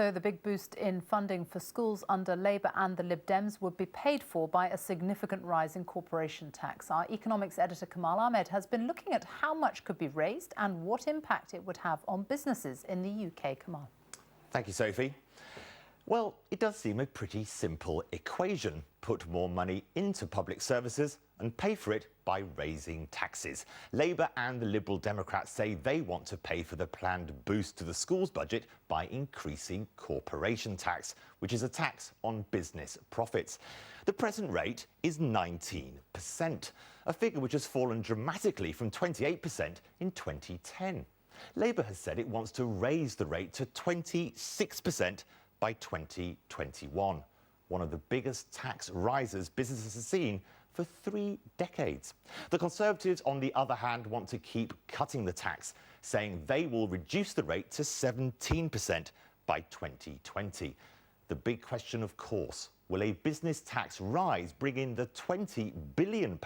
So the big boost in funding for schools under Labour and the Lib Dems would be paid for by a significant rise in corporation tax. Our economics editor Kamal Ahmed has been looking at how much could be raised and what impact it would have on businesses in the UK. Kamal. Thank you, Sophie. Well, it does seem a pretty simple equation. Put more money into public services and pay for it by raising taxes. Labour and the Liberal Democrats say they want to pay for the planned boost to the schools budget by increasing corporation tax, which is a tax on business profits. The present rate is 19%, a figure which has fallen dramatically from 28% in 2010. Labour has said it wants to raise the rate to 26% by 2021, one of the biggest tax rises businesses have seen for 3 decades. The Conservatives, on the other hand, want to keep cutting the tax, saying they will reduce the rate to 17% by 2020. The big question, of course, will a business tax rise bring in the £20 billion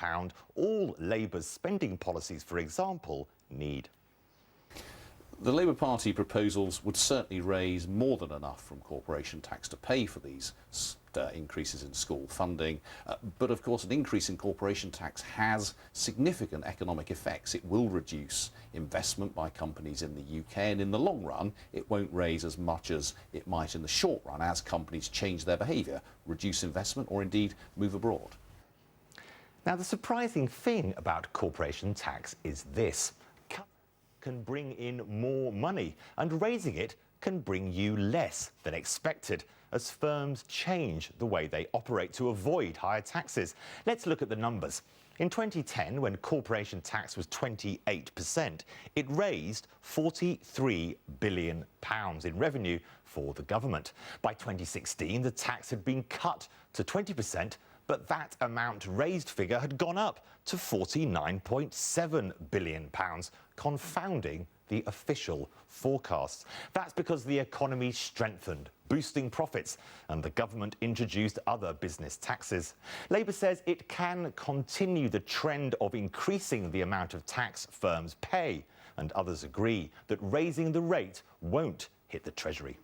all Labour's spending policies, for example, need? The Labour Party proposals would certainly raise more than enough from corporation tax to pay for these increases in school funding. But of course, an increase in corporation tax has significant economic effects. It will reduce investment by companies in the UK, and in the long run, it won't raise as much as it might in the short run as companies change their behaviour, reduce investment, or indeed move abroad. Now, the surprising thing about corporation tax is this. Can bring in more money, and raising it can bring you less than expected as firms change the way they operate to avoid higher taxes. Let's look at the numbers. In 2010, when corporation tax was 28%, it raised £43 billion in revenue for the government. By 2016, the tax had been cut to 20%, but that amount raised figure had gone up to £49.7 billion, confounding the official forecasts. That's because the economy strengthened, boosting profits, and the government introduced other business taxes. Labour says it can continue the trend of increasing the amount of tax firms pay, and others agree that raising the rate won't hit the Treasury.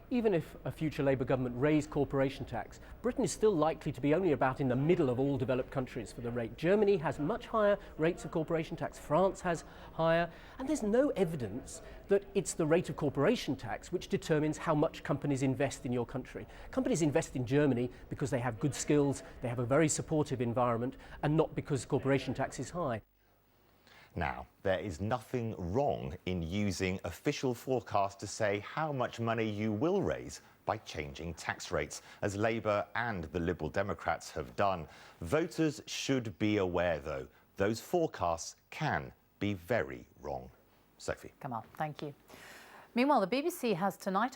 Even if a future Labour government raised corporation tax, Britain is still likely to be only about in the middle of all developed countries for the rate. Germany has much higher rates of corporation tax, France has higher, and there's no evidence that it's the rate of corporation tax which determines how much companies invest in your country. Companies invest in Germany because they have good skills, they have a very supportive environment, and not because corporation tax is high. Now, there is nothing wrong in using official forecasts to say how much money you will raise by changing tax rates, as Labour and the Liberal Democrats have done. Voters should be aware, though, those forecasts can be very wrong. Sophie. Kamal, thank you. Meanwhile, the BBC has tonight